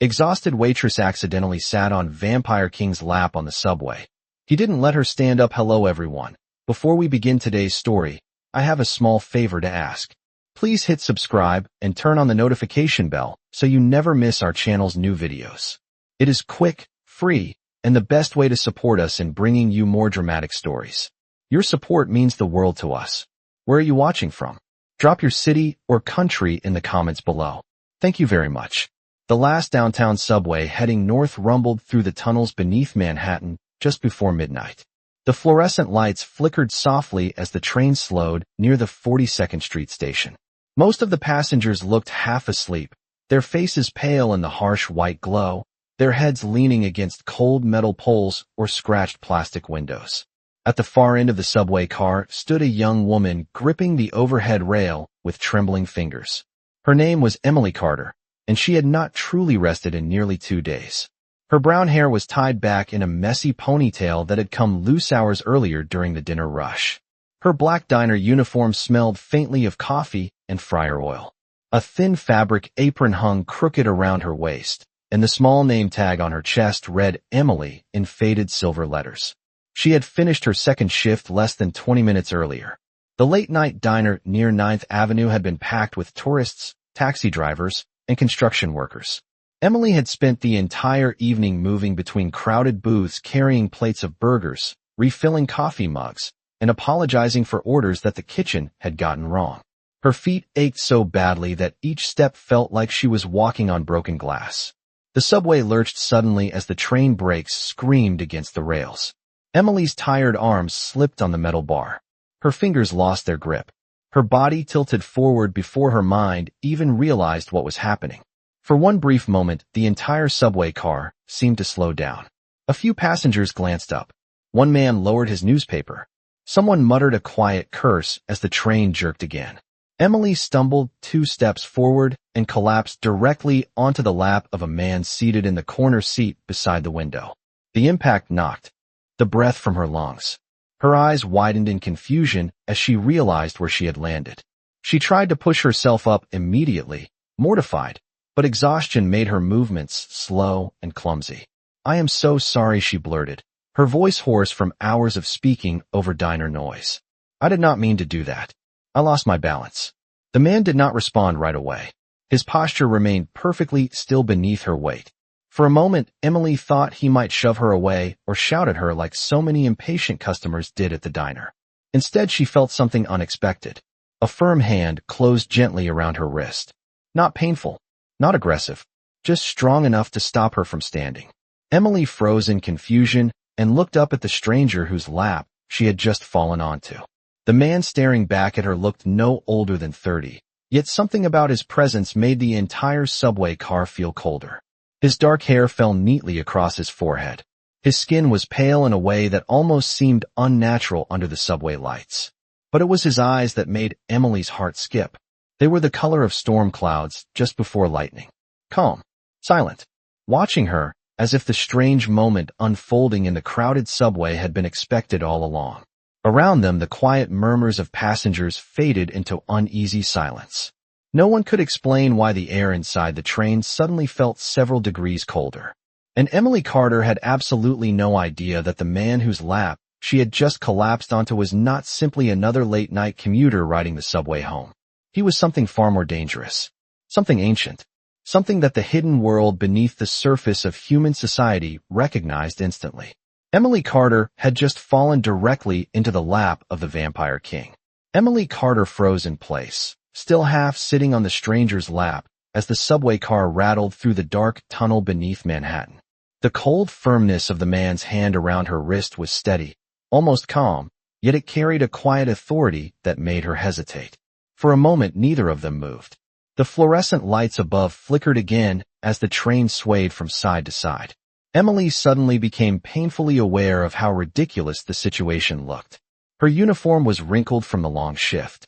Exhausted Waitress accidentally sat on Vampire King's lap on the subway. He didn't let her stand up. Hello everyone. Before we begin today's story, I have a small favor to ask. Please hit subscribe and turn on the notification bell so you never miss our channel's new videos. It is quick, free, and the best way to support us in bringing you more dramatic stories. Your support means the world to us. Where are you watching from? Drop your city or country in the comments below. Thank you very much. The last downtown subway heading north rumbled through the tunnels beneath Manhattan just before midnight. The fluorescent lights flickered softly as the train slowed near the 42nd Street station. Most of the passengers looked half asleep, their faces pale in the harsh white glow, their heads leaning against cold metal poles or scratched plastic windows. At the far end of the subway car stood a young woman gripping the overhead rail with trembling fingers. Her name was Emily Carter, and she had not truly rested in nearly 2 days. Her brown hair was tied back in a messy ponytail that had come loose hours earlier during the dinner rush. Her black diner uniform smelled faintly of coffee and fryer oil. A thin fabric apron hung crooked around her waist, and the small name tag on her chest read Emily in faded silver letters. She had finished her second shift less than 20 minutes earlier. The late-night diner near 9th Avenue had been packed with tourists, taxi drivers, and construction workers. Emily had spent the entire evening moving between crowded booths carrying plates of burgers, refilling coffee mugs, and apologizing for orders that the kitchen had gotten wrong. Her feet ached so badly that each step felt like she was walking on broken glass. The subway lurched suddenly as the train brakes screamed against the rails. Emily's tired arms slipped on the metal bar. Her fingers lost their grip. Her body tilted forward before her mind even realized what was happening. For one brief moment, the entire subway car seemed to slow down. A few passengers glanced up. One man lowered his newspaper. Someone muttered a quiet curse as the train jerked again. Emily stumbled 2 steps forward and collapsed directly onto the lap of a man seated in the corner seat beside the window. The impact knocked the breath from her lungs. Her eyes widened in confusion as she realized where she had landed. She tried to push herself up immediately, mortified, but exhaustion made her movements slow and clumsy. "I am so sorry," she blurted, her voice hoarse from hours of speaking over diner noise. "I did not mean to do that. I lost my balance." The man did not respond right away. His posture remained perfectly still beneath her weight. For a moment, Emily thought he might shove her away or shout at her like so many impatient customers did at the diner. Instead, she felt something unexpected. A firm hand closed gently around her wrist. Not painful, not aggressive, just strong enough to stop her from standing. Emily froze in confusion and looked up at the stranger whose lap she had just fallen onto. The man staring back at her looked no older than 30, yet something about his presence made the entire subway car feel colder. His dark hair fell neatly across his forehead. His skin was pale in a way that almost seemed unnatural under the subway lights. But it was his eyes that made Emily's heart skip. They were the color of storm clouds just before lightning. Calm, silent, watching her as if the strange moment unfolding in the crowded subway had been expected all along. Around them, the quiet murmurs of passengers faded into uneasy silence. No one could explain why the air inside the train suddenly felt several degrees colder. And Emily Carter had absolutely no idea that the man whose lap she had just collapsed onto was not simply another late-night commuter riding the subway home. He was something far more dangerous, something ancient, something that the hidden world beneath the surface of human society recognized instantly. Emily Carter had just fallen directly into the lap of the Vampire King. Emily Carter froze in place, still half sitting on the stranger's lap as the subway car rattled through the dark tunnel beneath Manhattan. The cold firmness of the man's hand around her wrist was steady, almost calm, yet it carried a quiet authority that made her hesitate. For a moment, neither of them moved. The fluorescent lights above flickered again as the train swayed from side to side. Emily suddenly became painfully aware of how ridiculous the situation looked. Her uniform was wrinkled from the long shift.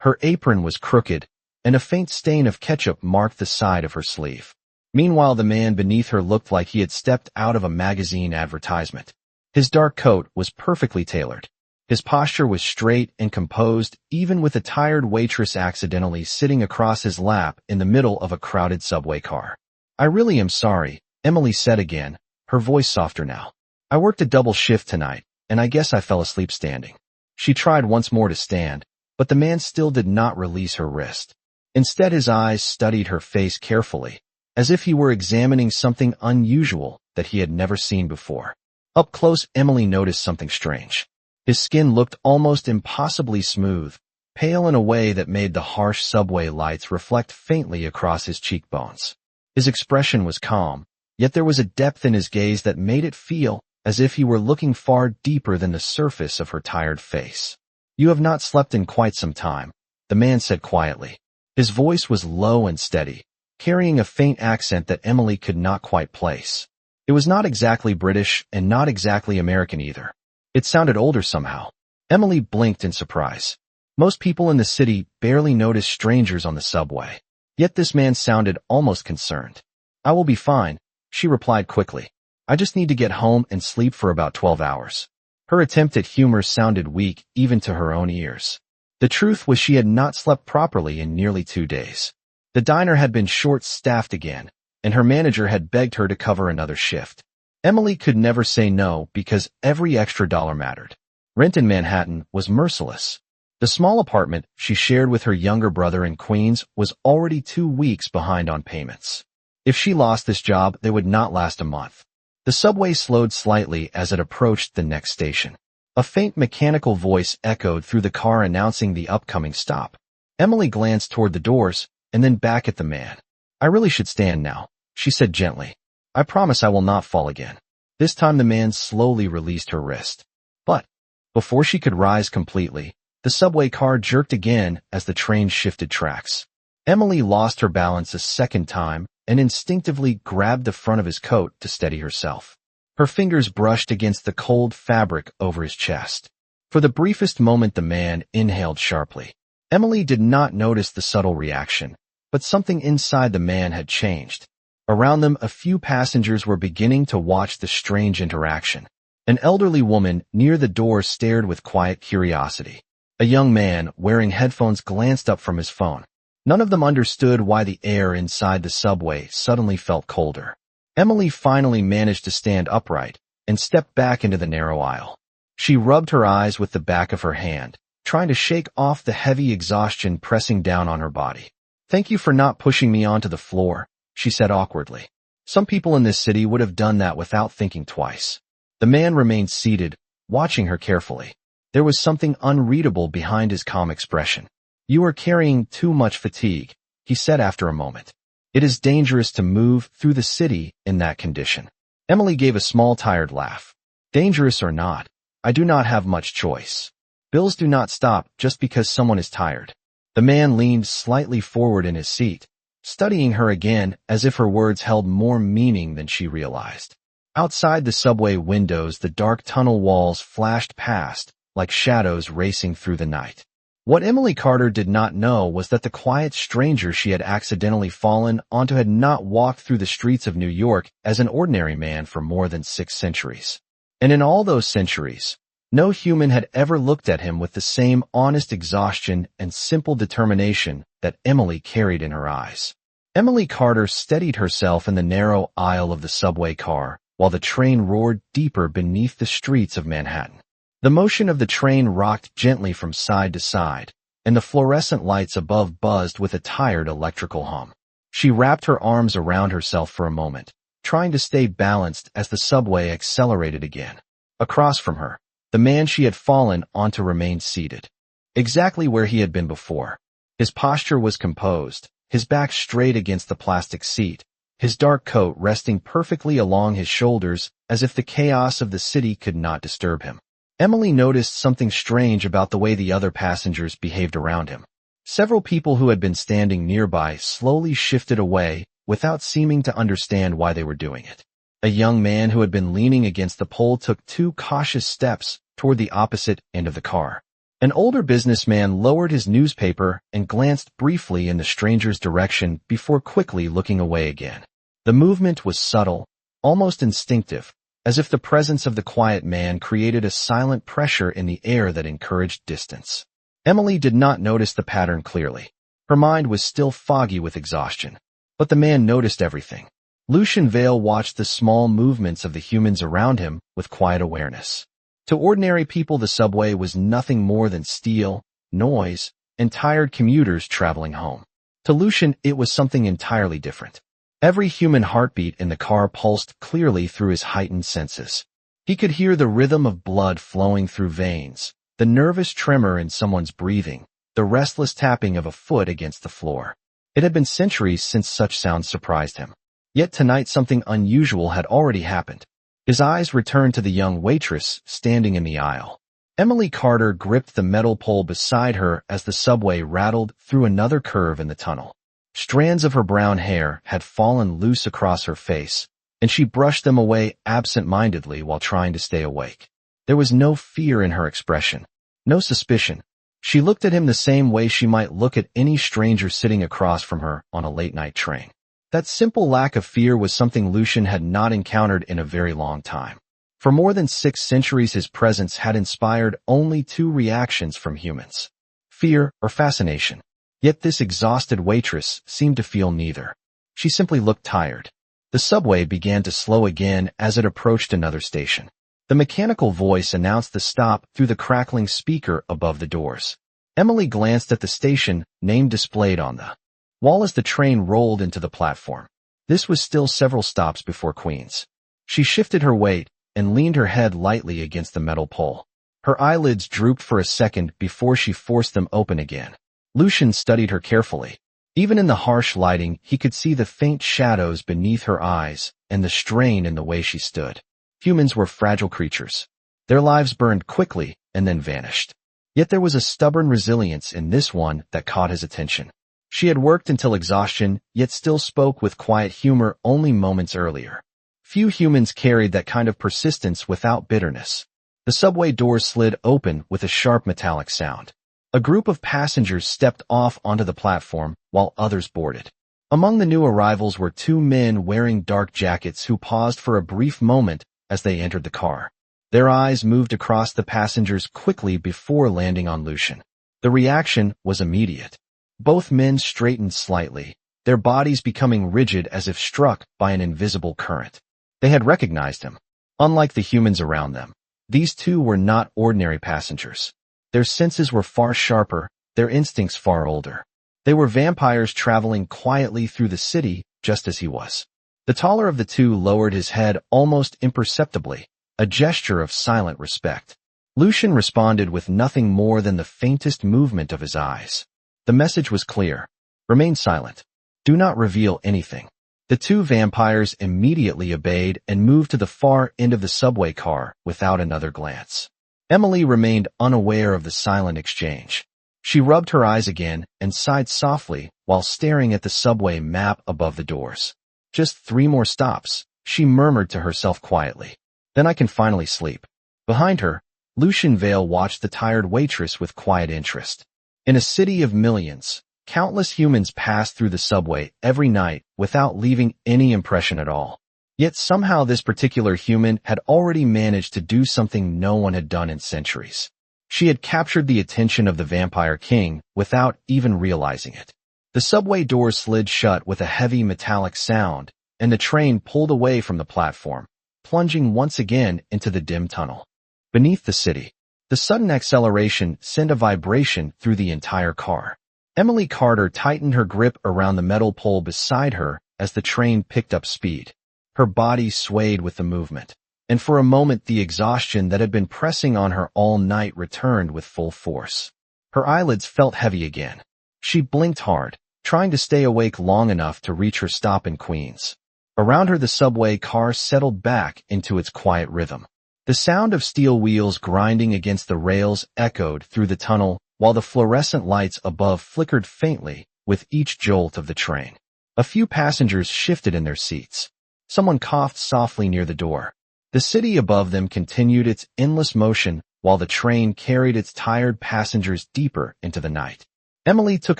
Her apron was crooked, and a faint stain of ketchup marked the side of her sleeve. Meanwhile, the man beneath her looked like he had stepped out of a magazine advertisement. His dark coat was perfectly tailored. His posture was straight and composed, even with a tired waitress accidentally sitting across his lap in the middle of a crowded subway car. I really am sorry, Emily said again, her voice softer now. I worked a double shift tonight, and I guess I fell asleep standing. She tried once more to stand, but the man still did not release her wrist. Instead, his eyes studied her face carefully, as if he were examining something unusual that he had never seen before. Up close, Emily noticed something strange. His skin looked almost impossibly smooth, pale in a way that made the harsh subway lights reflect faintly across his cheekbones. His expression was calm, yet there was a depth in his gaze that made it feel as if he were looking far deeper than the surface of her tired face. You have not slept in quite some time, the man said quietly. His voice was low and steady, carrying a faint accent that Emily could not quite place. It was not exactly British and not exactly American either. It sounded older somehow. Emily blinked in surprise. Most people in the city barely notice strangers on the subway. Yet this man sounded almost concerned. I will be fine, she replied quickly. I just need to get home and sleep for about 12 hours. Her attempt at humor sounded weak even to her own ears. The truth was she had not slept properly in nearly 2 days. The diner had been short-staffed again, and her manager had begged her to cover another shift. Emily could never say no because every extra dollar mattered. Rent in Manhattan was merciless. The small apartment she shared with her younger brother in Queens was already 2 weeks behind on payments. If she lost this job, they would not last a month. The subway slowed slightly as it approached the next station. A faint mechanical voice echoed through the car announcing the upcoming stop. Emily glanced toward the doors and then back at the man. I really should stand now, she said gently. I promise I will not fall again. This time the man slowly released her wrist. But before she could rise completely, the subway car jerked again as the train shifted tracks. Emily lost her balance a second time and instinctively grabbed the front of his coat to steady herself. Her fingers brushed against the cold fabric over his chest. For the briefest moment the man inhaled sharply. Emily did not notice the subtle reaction, but something inside the man had changed. Around them, a few passengers were beginning to watch the strange interaction. An elderly woman near the door stared with quiet curiosity. A young man wearing headphones glanced up from his phone. None of them understood why the air inside the subway suddenly felt colder. Emily finally managed to stand upright and stepped back into the narrow aisle. She rubbed her eyes with the back of her hand, trying to shake off the heavy exhaustion pressing down on her body. Thank you for not pushing me onto the floor, she said awkwardly. Some people in this city would have done that without thinking twice. The man remained seated, watching her carefully. There was something unreadable behind his calm expression. You are carrying too much fatigue, he said after a moment. It is dangerous to move through the city in that condition. Emily gave a small tired laugh. Dangerous or not, I do not have much choice. Bills do not stop just because someone is tired. The man leaned slightly forward in his seat, studying her again as if her words held more meaning than she realized. Outside the subway windows, the dark tunnel walls flashed past, like shadows racing through the night. What Emily Carter did not know was that the quiet stranger she had accidentally fallen onto had not walked through the streets of New York as an ordinary man for more than 6 centuries. And in all those centuries, no human had ever looked at him with the same honest exhaustion and simple determination that Emily carried in her eyes. Emily Carter steadied herself in the narrow aisle of the subway car while the train roared deeper beneath the streets of Manhattan. The motion of the train rocked gently from side to side, and the fluorescent lights above buzzed with a tired electrical hum. She wrapped her arms around herself for a moment, trying to stay balanced as the subway accelerated again. Across from her, the man she had fallen onto remained seated, exactly where he had been before. His posture was composed, his back straight against the plastic seat, his dark coat resting perfectly along his shoulders as if the chaos of the city could not disturb him. Emily noticed something strange about the way the other passengers behaved around him. Several people who had been standing nearby slowly shifted away without seeming to understand why they were doing it. A young man who had been leaning against the pole took 2 cautious steps toward the opposite end of the car. An older businessman lowered his newspaper and glanced briefly in the stranger's direction before quickly looking away again. The movement was subtle, almost instinctive, as if the presence of the quiet man created a silent pressure in the air that encouraged distance. Emily did not notice the pattern clearly. Her mind was still foggy with exhaustion. But the man noticed everything. Lucian Vale watched the small movements of the humans around him with quiet awareness. To ordinary people, the subway was nothing more than steel, noise, and tired commuters traveling home. To Lucian, it was something entirely different. Every human heartbeat in the car pulsed clearly through his heightened senses. He could hear the rhythm of blood flowing through veins, the nervous tremor in someone's breathing, the restless tapping of a foot against the floor. It had been centuries since such sounds surprised him. Yet tonight something unusual had already happened. His eyes returned to the young waitress standing in the aisle. Emily Carter gripped the metal pole beside her as the subway rattled through another curve in the tunnel. Strands of her brown hair had fallen loose across her face, and she brushed them away absent-mindedly while trying to stay awake. There was no fear in her expression, no suspicion. She looked at him the same way she might look at any stranger sitting across from her on a late-night train. That simple lack of fear was something Lucian had not encountered in a very long time. For more than 6 centuries, his presence had inspired only 2 reactions from humans: fear or fascination. Yet this exhausted waitress seemed to feel neither. She simply looked tired. The subway began to slow again as it approached another station. The mechanical voice announced the stop through the crackling speaker above the doors. Emily glanced at the station name displayed on the wall as the train rolled into the platform. This was still several stops before Queens. She shifted her weight and leaned her head lightly against the metal pole. Her eyelids drooped for a second before she forced them open again. Lucian studied her carefully. Even in the harsh lighting, he could see the faint shadows beneath her eyes and the strain in the way she stood. Humans were fragile creatures. Their lives burned quickly and then vanished. Yet there was a stubborn resilience in this one that caught his attention. She had worked until exhaustion, yet still spoke with quiet humor only moments earlier. Few humans carried that kind of persistence without bitterness. The subway doors slid open with a sharp metallic sound. A group of passengers stepped off onto the platform while others boarded. Among the new arrivals were 2 men wearing dark jackets who paused for a brief moment as they entered the car. Their eyes moved across the passengers quickly before landing on Lucian. The reaction was immediate. Both men straightened slightly, their bodies becoming rigid as if struck by an invisible current. They had recognized him. Unlike the humans around them, these 2 were not ordinary passengers. Their senses were far sharper, their instincts far older. They were vampires traveling quietly through the city just as he was. The taller of the 2 lowered his head almost imperceptibly, a gesture of silent respect. Lucian responded with nothing more than the faintest movement of his eyes. The message was clear. Remain silent. Do not reveal anything. The 2 vampires immediately obeyed and moved to the far end of the subway car without another glance. Emily remained unaware of the silent exchange. She rubbed her eyes again and sighed softly while staring at the subway map above the doors. Just 3 more stops, she murmured to herself quietly. Then I can finally sleep. Behind her, Lucian Vale watched the tired waitress with quiet interest. In a city of millions, countless humans pass through the subway every night without leaving any impression at all. Yet somehow this particular human had already managed to do something no one had done in centuries. She had captured the attention of the Vampire King without even realizing it. The subway doors slid shut with a heavy metallic sound, and the train pulled away from the platform, plunging once again into the dim tunnel. Beneath the city, the sudden acceleration sent a vibration through the entire car. Emily Carter tightened her grip around the metal pole beside her as the train picked up speed. Her body swayed with the movement, and for a moment the exhaustion that had been pressing on her all night returned with full force. Her eyelids felt heavy again. She blinked hard, trying to stay awake long enough to reach her stop in Queens. Around her the subway car settled back into its quiet rhythm. The sound of steel wheels grinding against the rails echoed through the tunnel, while the fluorescent lights above flickered faintly with each jolt of the train. A few passengers shifted in their seats. Someone coughed softly near the door. The city above them continued its endless motion while the train carried its tired passengers deeper into the night. Emily took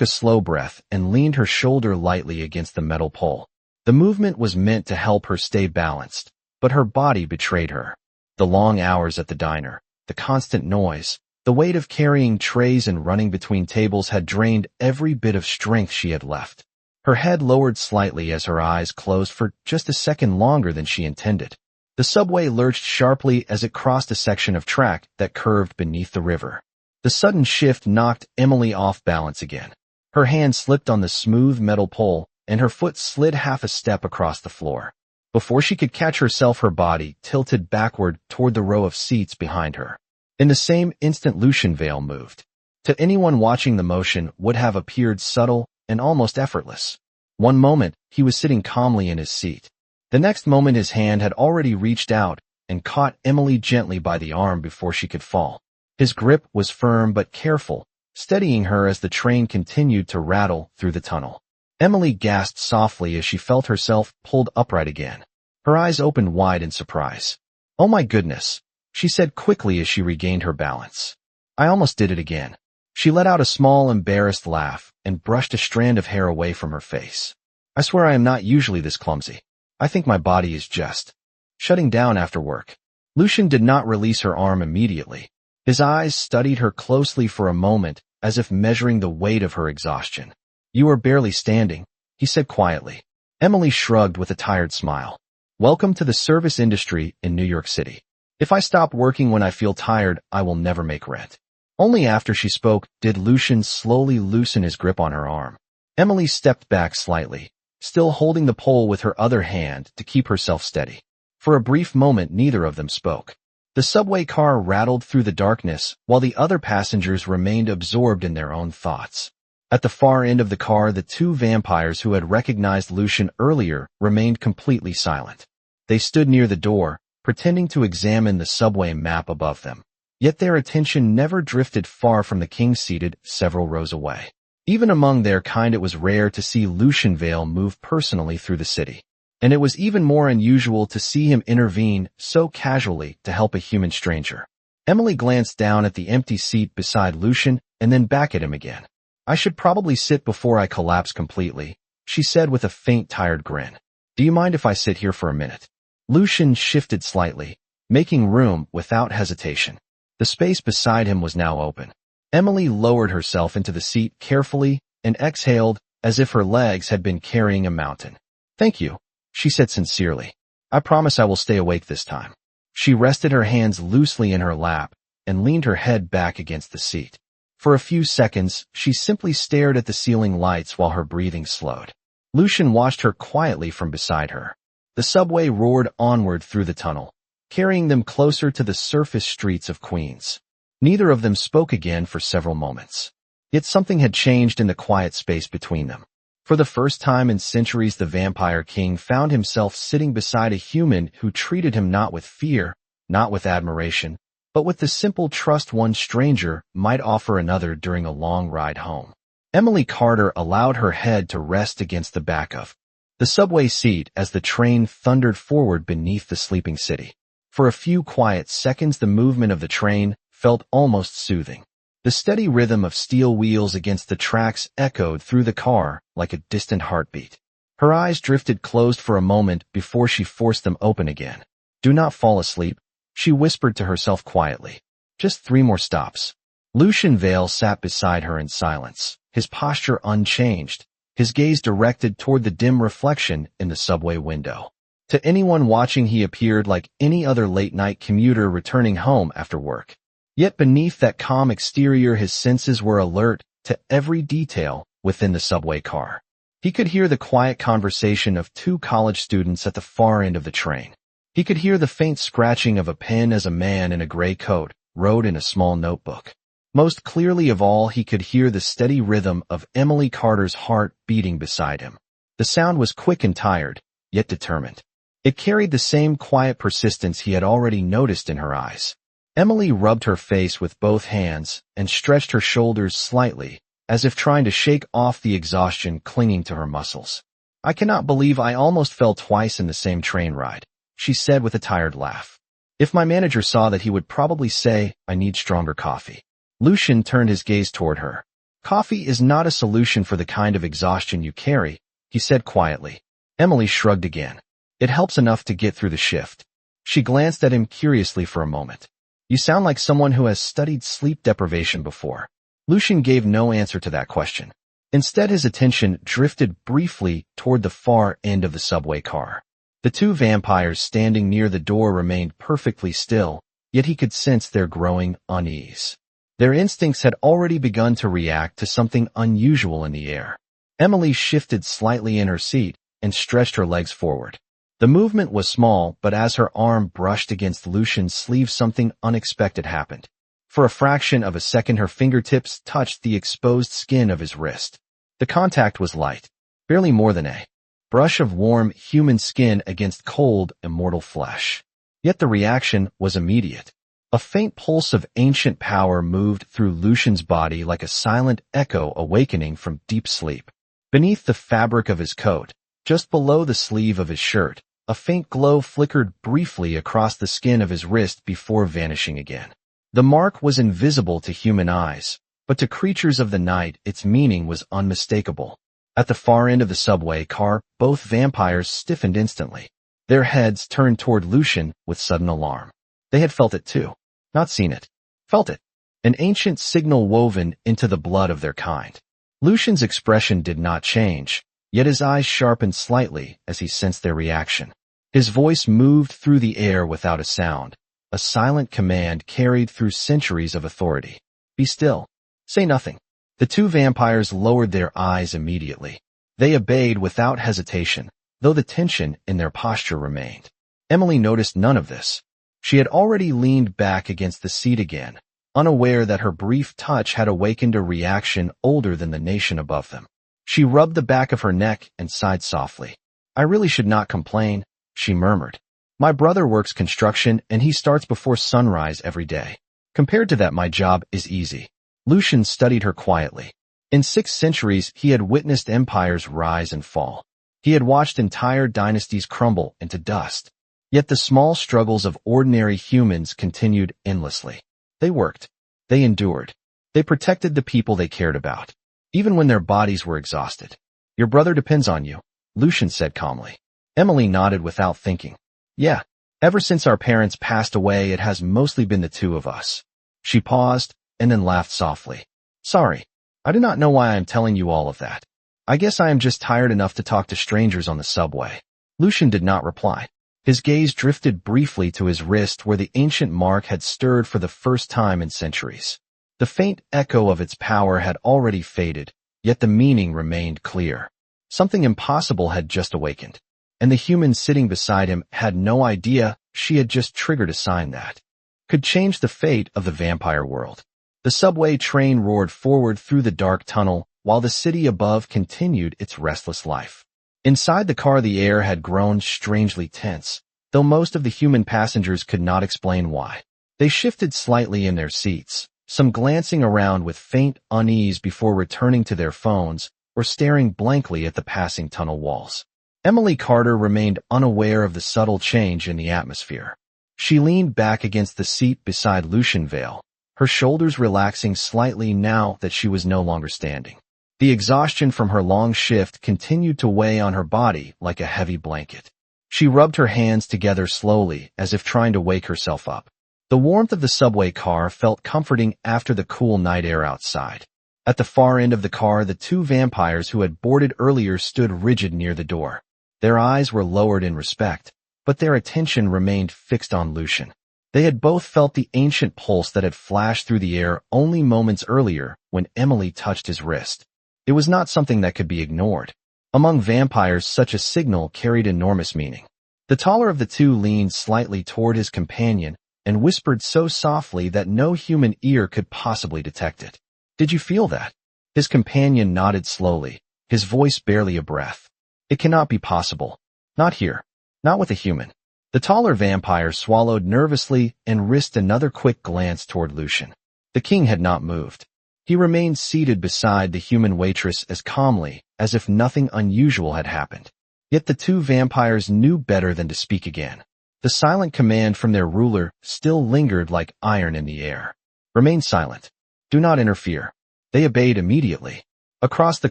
a slow breath and leaned her shoulder lightly against the metal pole. The movement was meant to help her stay balanced, but her body betrayed her. The long hours at the diner, the constant noise, the weight of carrying trays and running between tables had drained every bit of strength she had left. Her head lowered slightly as her eyes closed for just a second longer than she intended. The subway lurched sharply as it crossed a section of track that curved beneath the river. The sudden shift knocked Emily off balance again. Her hand slipped on the smooth metal pole, and her foot slid half a step across the floor. Before she could catch herself, her body tilted backward toward the row of seats behind her. In the same instant, Lucian Vale moved. To anyone watching, the motion would have appeared subtle and almost effortless. One moment, he was sitting calmly in his seat. The next moment, his hand had already reached out and caught Emily gently by the arm before she could fall. His grip was firm but careful, steadying her as the train continued to rattle through the tunnel. Emily gasped softly as she felt herself pulled upright again. Her eyes opened wide in surprise. "Oh my goodness," she said quickly as she regained her balance. "I almost did it again." She let out a small, embarrassed laugh and brushed a strand of hair away from her face. "I swear I am not usually this clumsy. I think my body is just shutting down after work." Lucian did not release her arm immediately. His eyes studied her closely for a moment, as if measuring the weight of her exhaustion. "You are barely standing," he said quietly. Emily shrugged with a tired smile. "Welcome to the service industry in New York City. If I stop working when I feel tired, I will never make rent." Only after she spoke did Lucian slowly loosen his grip on her arm. Emily stepped back slightly, still holding the pole with her other hand to keep herself steady. For a brief moment, neither of them spoke. The subway car rattled through the darkness, while the other passengers remained absorbed in their own thoughts. At the far end of the car, the two vampires who had recognized Lucian earlier remained completely silent. They stood near the door, pretending to examine the subway map above them. Yet their attention never drifted far from the king seated several rows away. Even among their kind, it was rare to see Lucian Vale move personally through the city. And it was even more unusual to see him intervene so casually to help a human stranger. Emily glanced down at the empty seat beside Lucian and then back at him again. "I should probably sit before I collapse completely," she said with a faint, tired grin. "Do you mind if I sit here for a minute?" Lucian shifted slightly, making room without hesitation. The space beside him was now open. Emily lowered herself into the seat carefully and exhaled as if her legs had been carrying a mountain. "Thank you," she said sincerely. "I promise I will stay awake this time." She rested her hands loosely in her lap and leaned her head back against the seat. For a few seconds, she simply stared at the ceiling lights while her breathing slowed. Lucian watched her quietly from beside her. The subway roared onward through the tunnel, carrying them closer to the surface streets of Queens. Neither of them spoke again for several moments. Yet something had changed in the quiet space between them. For the first time in centuries, the Vampire King found himself sitting beside a human who treated him not with fear, not with admiration, but with the simple trust one stranger might offer another during a long ride home. Emily Carter allowed her head to rest against the back of the subway seat as the train thundered forward beneath the sleeping city. For a few quiet seconds, the movement of the train felt almost soothing. The steady rhythm of steel wheels against the tracks echoed through the car like a distant heartbeat. Her eyes drifted closed for a moment before she forced them open again. "Do not fall asleep," she whispered to herself quietly. "Just 3 more stops." Lucian Vale sat beside her in silence, his posture unchanged, his gaze directed toward the dim reflection in the subway window. To anyone watching, he appeared like any other late-night commuter returning home after work. Yet beneath that calm exterior, his senses were alert to every detail within the subway car. He could hear the quiet conversation of 2 college students at the far end of the train. He could hear the faint scratching of a pen as a man in a gray coat wrote in a small notebook. Most clearly of all, he could hear the steady rhythm of Emily Carter's heart beating beside him. The sound was quick and tired, yet determined. It carried the same quiet persistence he had already noticed in her eyes. Emily rubbed her face with both hands and stretched her shoulders slightly, as if trying to shake off the exhaustion clinging to her muscles. "I cannot believe I almost fell twice in the same train ride," she said with a tired laugh. "If my manager saw that, he would probably say I need stronger coffee." Lucian turned his gaze toward her. "Coffee is not a solution for the kind of exhaustion you carry," he said quietly. Emily shrugged again. "It helps enough to get through the shift." She glanced at him curiously for a moment. "You sound like someone who has studied sleep deprivation before." Lucian gave no answer to that question. Instead, his attention drifted briefly toward the far end of the subway car. The two vampires standing near the door remained perfectly still, yet he could sense their growing unease. Their instincts had already begun to react to something unusual in the air. Emily shifted slightly in her seat and stretched her legs forward. The movement was small, but as her arm brushed against Lucian's sleeve, something unexpected happened. For a fraction of a second, her fingertips touched the exposed skin of his wrist. The contact was light, barely more than a brush of warm human skin against cold, immortal flesh. Yet the reaction was immediate. A faint pulse of ancient power moved through Lucian's body like a silent echo awakening from deep sleep. Beneath the fabric of his coat, just below the sleeve of his shirt, a faint glow flickered briefly across the skin of his wrist before vanishing again. The mark was invisible to human eyes, but to creatures of the night its meaning was unmistakable. At the far end of the subway car, both vampires stiffened instantly. Their heads turned toward Lucian with sudden alarm. They had felt it too. Not seen it. Felt it. An ancient signal woven into the blood of their kind. Lucian's expression did not change, yet his eyes sharpened slightly as he sensed their reaction. His voice moved through the air without a sound, a silent command carried through centuries of authority. Be still. Say nothing. The two vampires lowered their eyes immediately. They obeyed without hesitation, though the tension in their posture remained. Emily noticed none of this. She had already leaned back against the seat again, unaware that her brief touch had awakened a reaction older than the nation above them. She rubbed the back of her neck and sighed softly. I really should not complain, she murmured. My brother works construction and he starts before sunrise every day. Compared to that, my job is easy. Lucian studied her quietly. In 6 centuries, he had witnessed empires rise and fall. He had watched entire dynasties crumble into dust. Yet the small struggles of ordinary humans continued endlessly. They worked. They endured. They protected the people they cared about, even when their bodies were exhausted. Your brother depends on you, Lucian said calmly. Emily nodded without thinking. Yeah, ever since our parents passed away, it has mostly been the two of us. She paused and then laughed softly. Sorry, I do not know why I am telling you all of that. I guess I am just tired enough to talk to strangers on the subway. Lucian did not reply. His gaze drifted briefly to his wrist where the ancient mark had stirred for the first time in centuries. The faint echo of its power had already faded, yet the meaning remained clear. Something impossible had just awakened, and the human sitting beside him had no idea she had just triggered a sign that could change the fate of the vampire world. The subway train roared forward through the dark tunnel while the city above continued its restless life. Inside the car, the air had grown strangely tense, though most of the human passengers could not explain why. They shifted slightly in their seats, some glancing around with faint unease before returning to their phones or staring blankly at the passing tunnel walls. Emily Carter remained unaware of the subtle change in the atmosphere. She leaned back against the seat beside Lucian Vale, her shoulders relaxing slightly now that she was no longer standing. The exhaustion from her long shift continued to weigh on her body like a heavy blanket. She rubbed her hands together slowly, as if trying to wake herself up. The warmth of the subway car felt comforting after the cool night air outside. At the far end of the car, the two vampires who had boarded earlier stood rigid near the door. Their eyes were lowered in respect, but their attention remained fixed on Lucian. They had both felt the ancient pulse that had flashed through the air only moments earlier when Emily touched his wrist. It was not something that could be ignored. Among vampires, such a signal carried enormous meaning. The taller of the two leaned slightly toward his companion and whispered so softly that no human ear could possibly detect it. Did you feel that? His companion nodded slowly, his voice barely a breath. It cannot be possible. Not here. Not with a human. The taller vampire swallowed nervously and risked another quick glance toward Lucian. The king had not moved. He remained seated beside the human waitress as calmly as if nothing unusual had happened. Yet the two vampires knew better than to speak again. The silent command from their ruler still lingered like iron in the air. Remain silent. Do not interfere. They obeyed immediately. Across the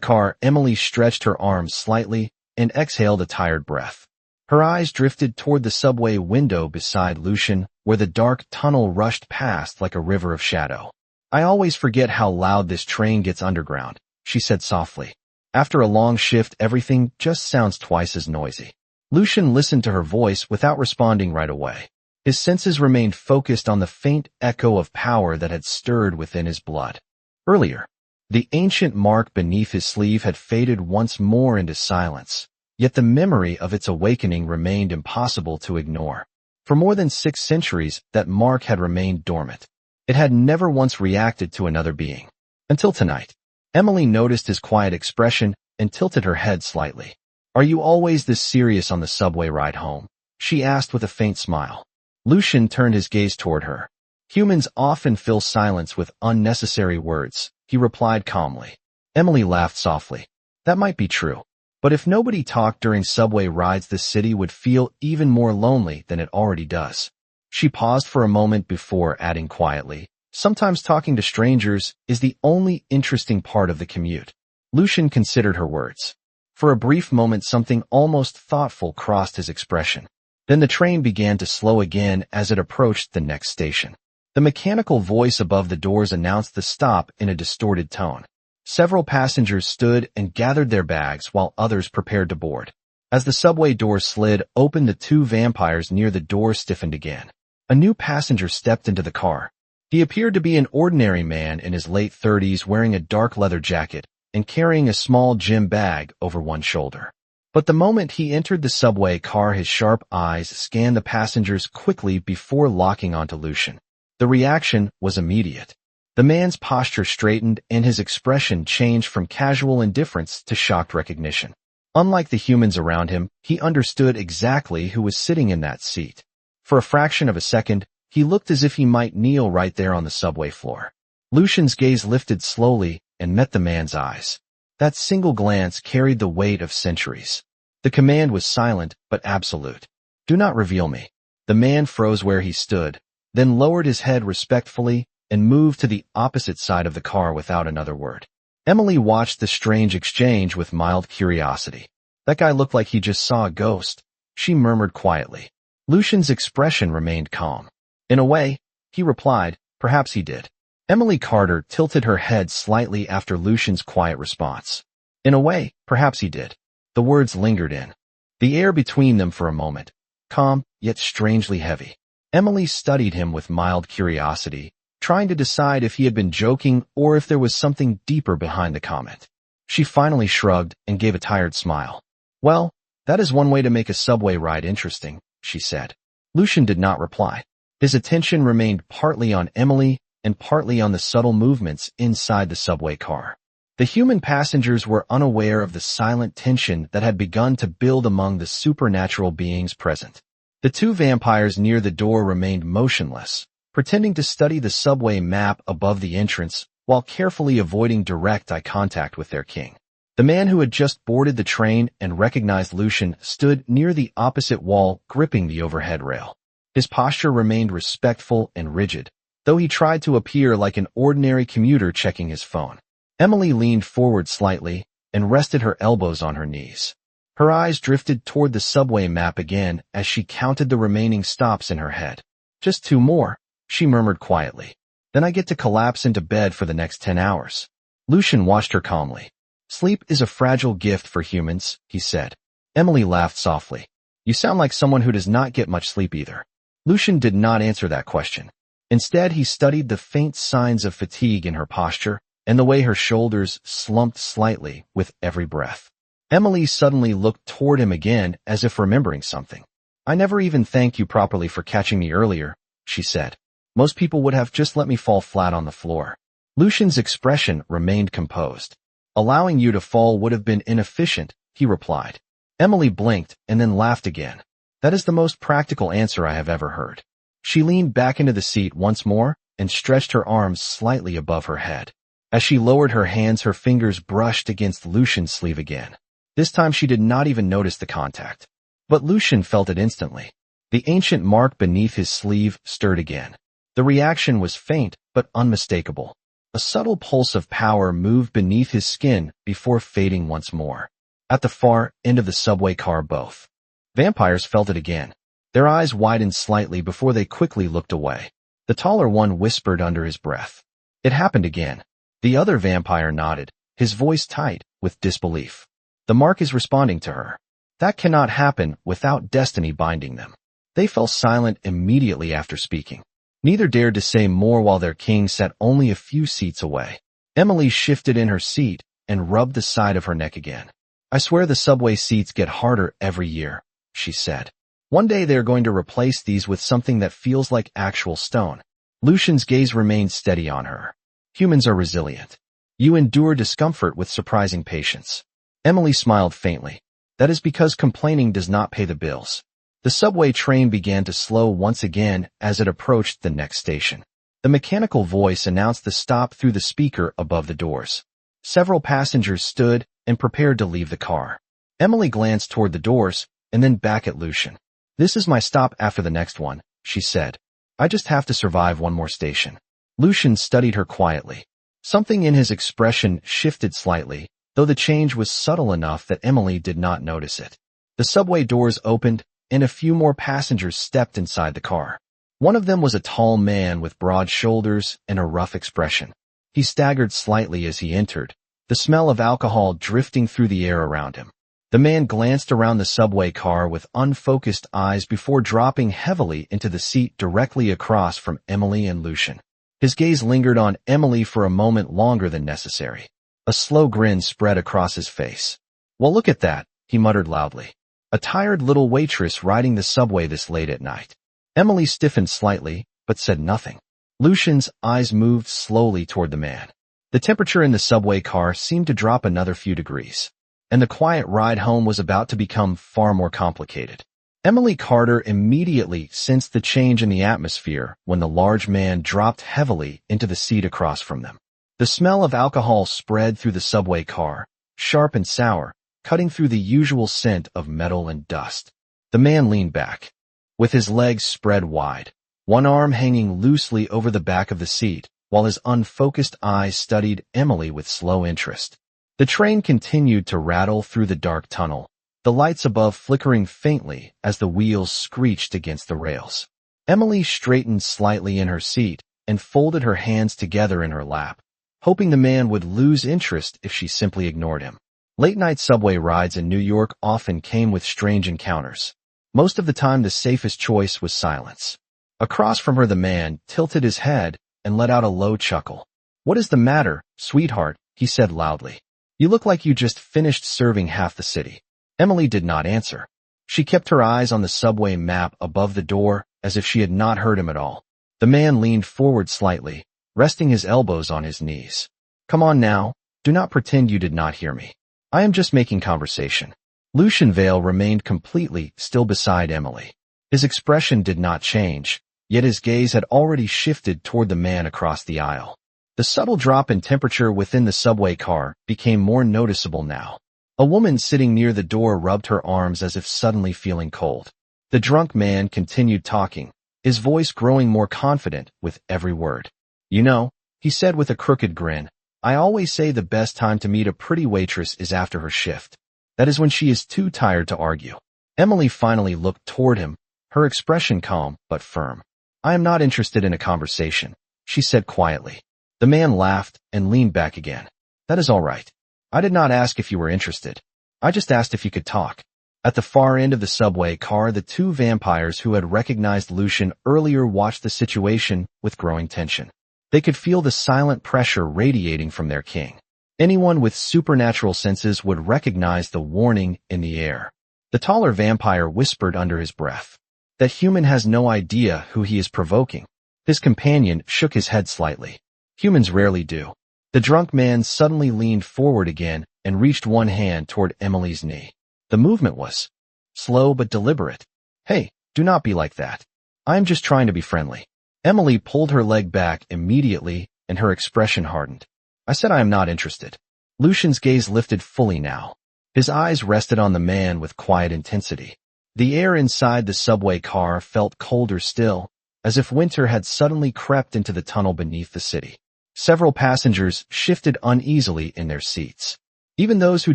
car, Emily stretched her arms slightly and exhaled a tired breath. Her eyes drifted toward the subway window beside Lucian, where the dark tunnel rushed past like a river of shadow. I always forget how loud this train gets underground, she said softly. After a long shift, everything just sounds twice as noisy. Lucian listened to her voice without responding right away. His senses remained focused on the faint echo of power that had stirred within his blood. Earlier, the ancient mark beneath his sleeve had faded once more into silence, yet the memory of its awakening remained impossible to ignore. For more than 6 centuries, that mark had remained dormant. It had never once reacted to another being. Until tonight. Emily noticed his quiet expression and tilted her head slightly. "Are you always this serious on the subway ride home?" she asked with a faint smile. Lucian turned his gaze toward her. "Humans often fill silence with unnecessary words," he replied calmly. Emily laughed softly. "That might be true. But if nobody talked during subway rides, the city would feel even more lonely than it already does." She paused for a moment before adding quietly, "Sometimes talking to strangers is the only interesting part of the commute." Lucian considered her words. For a brief moment, something almost thoughtful crossed his expression. Then the train began to slow again as it approached the next station. The mechanical voice above the doors announced the stop in a distorted tone. Several passengers stood and gathered their bags while others prepared to board. As the subway doors slid open, the 2 vampires near the door stiffened again. A new passenger stepped into the car. He appeared to be an ordinary man in his late 30s, wearing a dark leather jacket and carrying a small gym bag over one shoulder. But the moment he entered the subway car, his sharp eyes scanned the passengers quickly before locking onto Lucian. The reaction was immediate. The man's posture straightened and his expression changed from casual indifference to shocked recognition. Unlike the humans around him, he understood exactly who was sitting in that seat. For a fraction of a second, he looked as if he might kneel right there on the subway floor. Lucian's gaze lifted slowly and met the man's eyes. That single glance carried the weight of centuries. The command was silent but absolute. "Do not reveal me." The man froze where he stood, then lowered his head respectfully and moved to the opposite side of the car without another word. Emily watched the strange exchange with mild curiosity. "That guy looked like he just saw a ghost," she murmured quietly. Lucian's expression remained calm. "In a way," he replied, "perhaps he did." Emily Carter tilted her head slightly after Lucian's quiet response. "In a way, perhaps he did." The words lingered in the air between them for a moment, calm yet strangely heavy. Emily studied him with mild curiosity, trying to decide if he had been joking or if there was something deeper behind the comment. She finally shrugged and gave a tired smile. "Well, that is one way to make a subway ride interesting," she said. Lucian did not reply. His attention remained partly on Emily and partly on the subtle movements inside the subway car. The human passengers were unaware of the silent tension that had begun to build among the supernatural beings present. The 2 vampires near the door remained motionless, pretending to study the subway map above the entrance while carefully avoiding direct eye contact with their king. The man who had just boarded the train and recognized Lucian stood near the opposite wall, gripping the overhead rail. His posture remained respectful and rigid, though he tried to appear like an ordinary commuter checking his phone. Emily leaned forward slightly and rested her elbows on her knees. Her eyes drifted toward the subway map again as she counted the remaining stops in her head. "Just 2 more, she murmured quietly. "Then I get to collapse into bed for the next 10 hours. Lucian watched her calmly. "Sleep is a fragile gift for humans," he said. Emily laughed softly. "You sound like someone who does not get much sleep either." Lucian did not answer that question. Instead, he studied the faint signs of fatigue in her posture and the way her shoulders slumped slightly with every breath. Emily suddenly looked toward him again as if remembering something. "I never even thanked you properly for catching me earlier," she said. "Most people would have just let me fall flat on the floor." Lucian's expression remained composed. "Allowing you to fall would have been inefficient," he replied. Emily blinked and then laughed again. "That is the most practical answer I have ever heard." She leaned back into the seat once more and stretched her arms slightly above her head. As she lowered her hands, her fingers brushed against Lucian's sleeve again. This time she did not even notice the contact. But Lucian felt it instantly. The ancient mark beneath his sleeve stirred again. The reaction was faint but unmistakable. A subtle pulse of power moved beneath his skin before fading once more. At the far end of the subway car, both vampires felt it again. Their eyes widened slightly before they quickly looked away. The taller one whispered under his breath. It happened again. The other vampire nodded, his voice tight with disbelief. The mark is responding to her. That cannot happen without destiny binding them. They fell silent immediately after speaking. Neither dared to say more while their king sat only a few seats away. Emily shifted in her seat and rubbed the side of her neck again. I swear the subway seats get harder every year, she said. One day they are going to replace these with something that feels like actual stone. Lucian's gaze remained steady on her. Humans are resilient. You endure discomfort with surprising patience. Emily smiled faintly. That is because complaining does not pay the bills. The subway train began to slow once again as it approached the next station. The mechanical voice announced the stop through the speaker above the doors. Several passengers stood and prepared to leave the car. Emily glanced toward the doors and then back at Lucian. This is my stop after the next one, she said. I just have to survive one more station. Lucian studied her quietly. Something in his expression shifted slightly, though the change was subtle enough that Emily did not notice it. The subway doors opened, and a few more passengers stepped inside the car. One of them was a tall man with broad shoulders and a rough expression. He staggered slightly as he entered, the smell of alcohol drifting through the air around him. The man glanced around the subway car with unfocused eyes before dropping heavily into the seat directly across from Emily and Lucian. His gaze lingered on Emily for a moment longer than necessary. A slow grin spread across his face. Well, look at that, he muttered loudly. A tired little waitress riding the subway this late at night. Emily stiffened slightly, but said nothing. Lucian's eyes moved slowly toward the man. The temperature in the subway car seemed to drop another few degrees, and the quiet ride home was about to become far more complicated. Emily Carter immediately sensed the change in the atmosphere when the large man dropped heavily into the seat across from them. The smell of alcohol spread through the subway car, sharp and sour, cutting through the usual scent of metal and dust. The man leaned back, with his legs spread wide, one arm hanging loosely over the back of the seat, while his unfocused eyes studied Emily with slow interest. The train continued to rattle through the dark tunnel, the lights above flickering faintly as the wheels screeched against the rails. Emily straightened slightly in her seat and folded her hands together in her lap, hoping the man would lose interest if she simply ignored him. Late-night subway rides in New York often came with strange encounters. Most of the time the safest choice was silence. Across from her the man tilted his head and let out a low chuckle. "What is the matter, sweetheart?" he said loudly. "You look like you just finished serving half the city." Emily did not answer. She kept her eyes on the subway map above the door as if she had not heard him at all. The man leaned forward slightly, resting his elbows on his knees. "Come on now, do not pretend you did not hear me. I am just making conversation." Lucian Vale remained completely still beside Emily. His expression did not change, yet his gaze had already shifted toward the man across the aisle. The subtle drop in temperature within the subway car became more noticeable now. A woman sitting near the door rubbed her arms as if suddenly feeling cold. The drunk man continued talking, his voice growing more confident with every word. "You know," he said with a crooked grin, "I always say the best time to meet a pretty waitress is after her shift. That is when she is too tired to argue." Emily finally looked toward him, her expression calm but firm. "I am not interested in a conversation," she said quietly. The man laughed and leaned back again. "That is all right. I did not ask if you were interested. I just asked if you could talk." At the far end of the subway car, the two vampires who had recognized Lucian earlier watched the situation with growing tension. They could feel the silent pressure radiating from their king. Anyone with supernatural senses would recognize the warning in the air. The taller vampire whispered under his breath, "That human has no idea who he is provoking." His companion shook his head slightly. "Humans rarely do." The drunk man suddenly leaned forward again and reached one hand toward Emily's knee. The movement was slow but deliberate. "Hey, do not be like that. I am just trying to be friendly." Emily pulled her leg back immediately and her expression hardened. "I said I am not interested." Lucian's gaze lifted fully now. His eyes rested on the man with quiet intensity. The air inside the subway car felt colder still, as if winter had suddenly crept into the tunnel beneath the city. Several passengers shifted uneasily in their seats. Even those who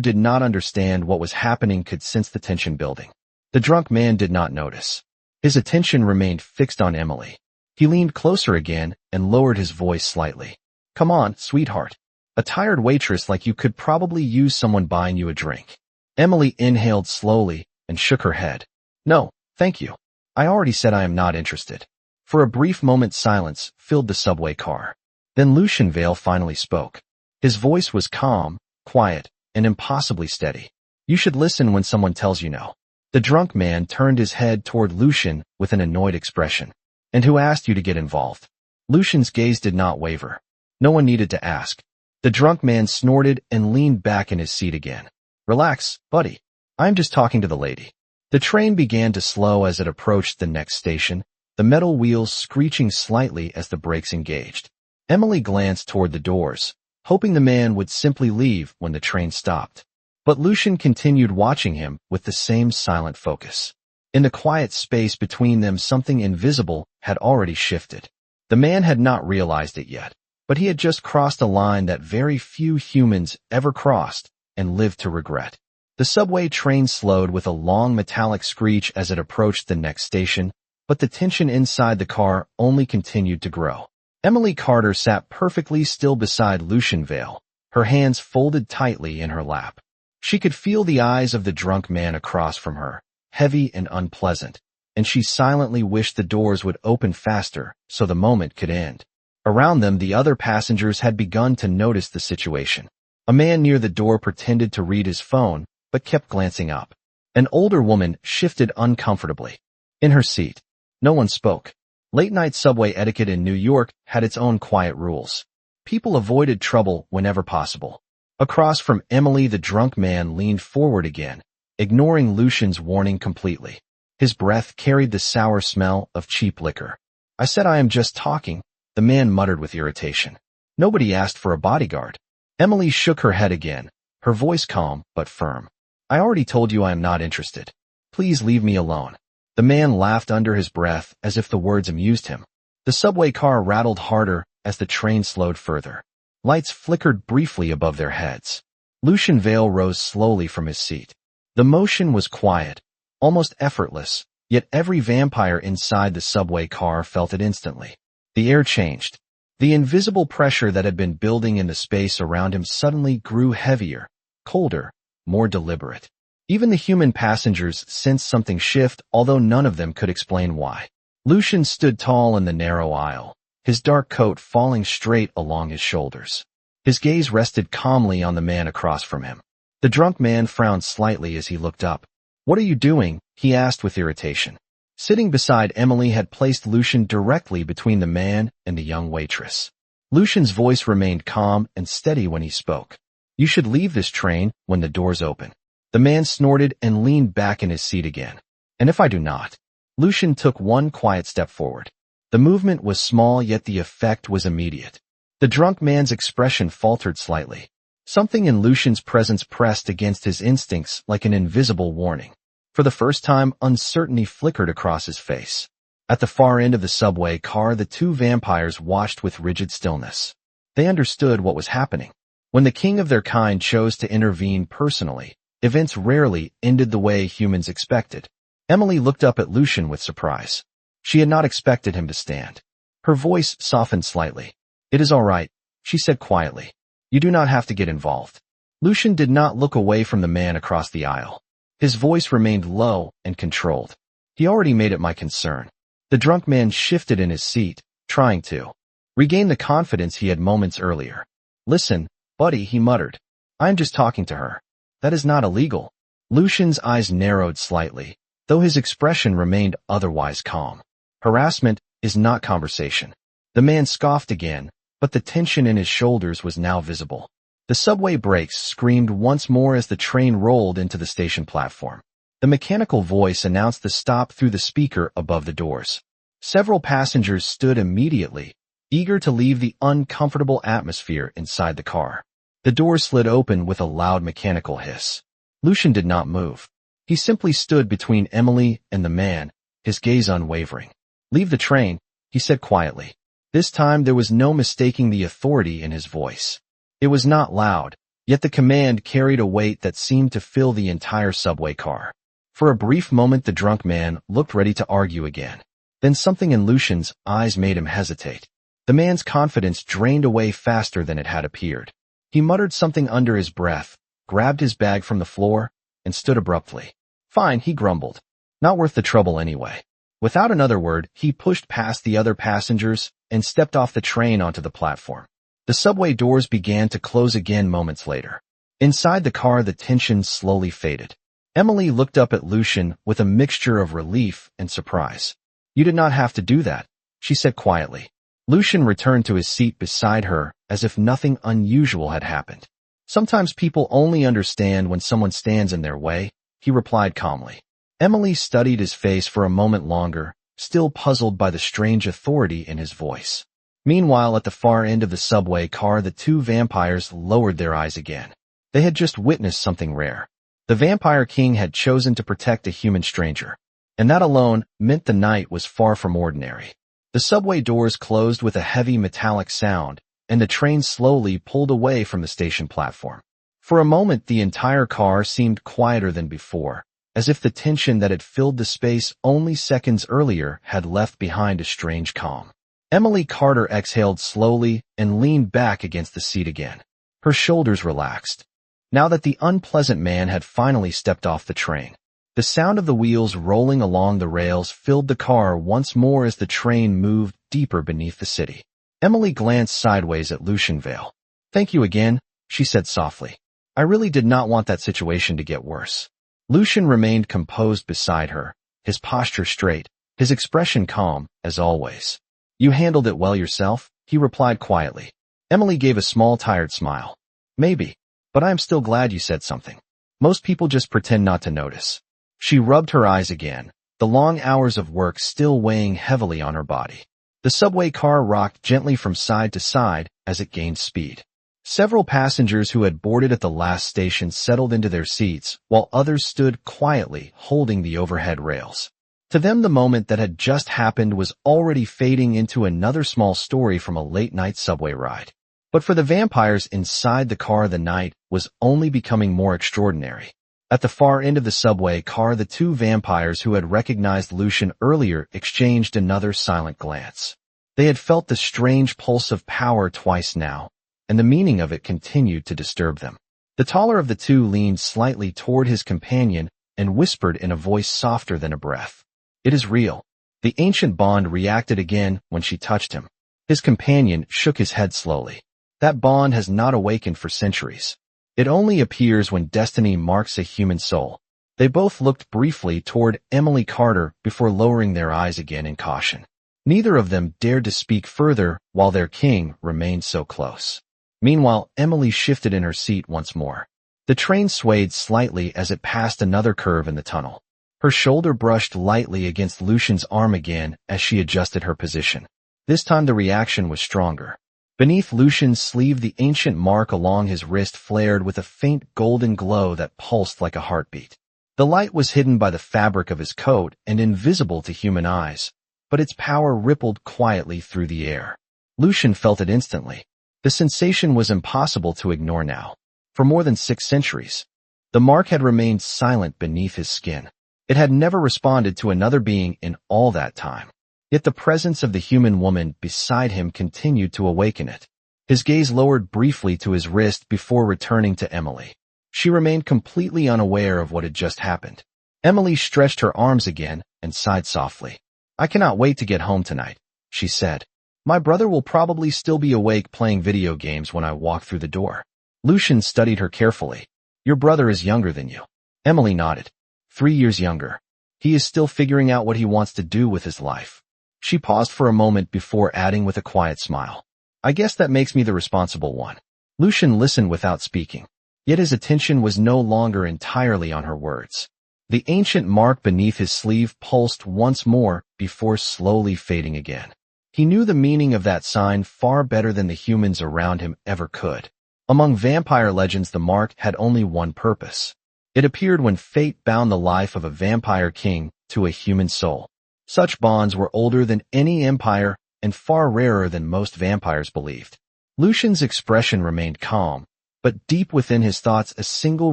did not understand what was happening could sense the tension building. The drunk man did not notice. His attention remained fixed on Emily. He leaned closer again and lowered his voice slightly. "Come on, sweetheart. A tired waitress like you could probably use someone buying you a drink. Emily inhaled slowly and shook her head. No, thank you. I already said I am not interested. For a brief moment silence filled the subway car. Then Lucian Vale finally spoke. His voice was calm, quiet, and impossibly steady. You should listen when someone tells you no. The drunk man turned his head toward Lucian with an annoyed expression. And who asked you to get involved? Lucian's gaze did not waver. No one needed to ask. The drunk man snorted and leaned back in his seat again. Relax, buddy. I'm just talking to the lady. The train began to slow as it approached the next station, the metal wheels screeching slightly as the brakes engaged. Emily glanced toward the doors, hoping the man would simply leave when the train stopped. But Lucian continued watching him with the same silent focus. In the quiet space between them, something invisible had already shifted. The man had not realized it yet, but he had just crossed a line that very few humans ever crossed and lived to regret. The subway train slowed with a long metallic screech as it approached the next station, but the tension inside the car only continued to grow. Emily Carter sat perfectly still beside Lucian Vale, her hands folded tightly in her lap. She could feel the eyes of the drunk man across from her, heavy and unpleasant, and she silently wished the doors would open faster so the moment could end. Around them, the other passengers had begun to notice the situation. A man near the door pretended to read his phone, but kept glancing up. An older woman shifted uncomfortably in her seat. No one spoke. Late-night subway etiquette in New York had its own quiet rules. People avoided trouble whenever possible. Across from Emily, the drunk man leaned forward again, ignoring Lucian's warning completely. His breath carried the sour smell of cheap liquor. I said I am just talking, the man muttered with irritation. Nobody asked for a bodyguard. Emily shook her head again, her voice calm but firm. I already told you I am not interested. Please leave me alone. The man laughed under his breath as if the words amused him. The subway car rattled harder as the train slowed further. Lights flickered briefly above their heads. Lucian Vale rose slowly from his seat. The motion was quiet, almost effortless, yet every vampire inside the subway car felt it instantly. The air changed. The invisible pressure that had been building in the space around him suddenly grew heavier, colder, more deliberate. Even the human passengers sensed something shift, although none of them could explain why. Lucian stood tall in the narrow aisle, his dark coat falling straight along his shoulders. His gaze rested calmly on the man across from him. The drunk man frowned slightly as he looked up. What are you doing? He asked with irritation. Sitting beside Emily had placed Lucian directly between the man and the young waitress. Lucian's voice remained calm and steady when he spoke. You should leave this train when the doors open. The man snorted and leaned back in his seat again. And if I do not? Lucian took one quiet step forward. The movement was small, yet the effect was immediate. The drunk man's expression faltered slightly. Something in Lucian's presence pressed against his instincts like an invisible warning. For the first time, uncertainty flickered across his face. At the far end of the subway car, the two vampires watched with rigid stillness. They understood what was happening. When the king of their kind chose to intervene personally, events rarely ended the way humans expected. Emily looked up at Lucian with surprise. She had not expected him to stand. Her voice softened slightly. It is all right, she said quietly. You do not have to get involved. Lucian did not look away from the man across the aisle. His voice remained low and controlled. He already made it my concern. The drunk man shifted in his seat, trying to regain the confidence he had moments earlier. Listen, buddy, he muttered. I am just talking to her. That is not illegal. Lucian's eyes narrowed slightly, though his expression remained otherwise calm. Harassment is not conversation. The man scoffed again, but the tension in his shoulders was now visible. The subway brakes screamed once more as the train rolled into the station platform. The mechanical voice announced the stop through the speaker above the doors. Several passengers stood immediately, eager to leave the uncomfortable atmosphere inside the car. The door slid open with a loud mechanical hiss. Lucian did not move. He simply stood between Emily and the man, his gaze unwavering. Leave the train, he said quietly. This time there was no mistaking the authority in his voice. It was not loud, yet the command carried a weight that seemed to fill the entire subway car. For a brief moment the drunk man looked ready to argue again. Then something in Lucian's eyes made him hesitate. The man's confidence drained away faster than it had appeared. He muttered something under his breath, grabbed his bag from the floor, and stood abruptly. Fine, he grumbled. Not worth the trouble anyway. Without another word, he pushed past the other passengers and stepped off the train onto the platform. The subway doors began to close again moments later. Inside the car, the tension slowly faded. Emily looked up at Lucian with a mixture of relief and surprise. "You did not have to do that," she said quietly. Lucian returned to his seat beside her as if nothing unusual had happened. "Sometimes people only understand when someone stands in their way," he replied calmly. Emily studied his face for a moment longer, still puzzled by the strange authority in his voice. Meanwhile, at the far end of the subway car, the two vampires lowered their eyes again. They had just witnessed something rare. The Vampire King had chosen to protect a human stranger, and that alone meant the night was far from ordinary. The subway doors closed with a heavy metallic sound, and the train slowly pulled away from the station platform. For a moment, the entire car seemed quieter than before, as if the tension that had filled the space only seconds earlier had left behind a strange calm. Emily Carter exhaled slowly and leaned back against the seat again. Her shoulders relaxed. Now that the unpleasant man had finally stepped off the train, the sound of the wheels rolling along the rails filled the car once more as the train moved deeper beneath the city. Emily glanced sideways at Lucian Vale. "Thank you again," she said softly. "I really did not want that situation to get worse." Lucian remained composed beside her, his posture straight, his expression calm, as always. "You handled it well yourself," he replied quietly. Emily gave a small tired smile. "Maybe. But I am still glad you said something. Most people just pretend not to notice." She rubbed her eyes again, the long hours of work still weighing heavily on her body. The subway car rocked gently from side to side as it gained speed. Several passengers who had boarded at the last station settled into their seats, while others stood quietly holding the overhead rails. To them, the moment that had just happened was already fading into another small story from a late-night subway ride. But for the vampires inside the car, the night was only becoming more extraordinary. At the far end of the subway car, the two vampires who had recognized Lucian earlier exchanged another silent glance. They had felt the strange pulse of power twice now, and the meaning of it continued to disturb them. The taller of the two leaned slightly toward his companion and whispered in a voice softer than a breath. "It is real." The ancient bond reacted again when she touched him. His companion shook his head slowly. "That bond has not awakened for centuries. It only appears when destiny marks a human soul." They both looked briefly toward Emily Carter before lowering their eyes again in caution. Neither of them dared to speak further while their king remained so close. Meanwhile, Emily shifted in her seat once more. The train swayed slightly as it passed another curve in the tunnel. Her shoulder brushed lightly against Lucian's arm again as she adjusted her position. This time the reaction was stronger. Beneath Lucian's sleeve, the ancient mark along his wrist flared with a faint golden glow that pulsed like a heartbeat. The light was hidden by the fabric of his coat and invisible to human eyes, but its power rippled quietly through the air. Lucian felt it instantly. The sensation was impossible to ignore now. For more than 6 centuries, the mark had remained silent beneath his skin. It had never responded to another being in all that time. Yet the presence of the human woman beside him continued to awaken it. His gaze lowered briefly to his wrist before returning to Emily. She remained completely unaware of what had just happened. Emily stretched her arms again and sighed softly. "I cannot wait to get home tonight," she said. "My brother will probably still be awake playing video games when I walk through the door." Lucian studied her carefully. "Your brother is younger than you." Emily nodded. 3 years younger. He is still figuring out what he wants to do with his life. She paused for a moment before adding with a quiet smile, "I guess that makes me the responsible one." Lucian listened without speaking, yet his attention was no longer entirely on her words. The ancient mark beneath his sleeve pulsed once more before slowly fading again. He knew the meaning of that sign far better than the humans around him ever could. Among vampire legends, the mark had only one purpose. It appeared when fate bound the life of a vampire king to a human soul. Such bonds were older than any empire and far rarer than most vampires believed. Lucian's expression remained calm, but deep within his thoughts a single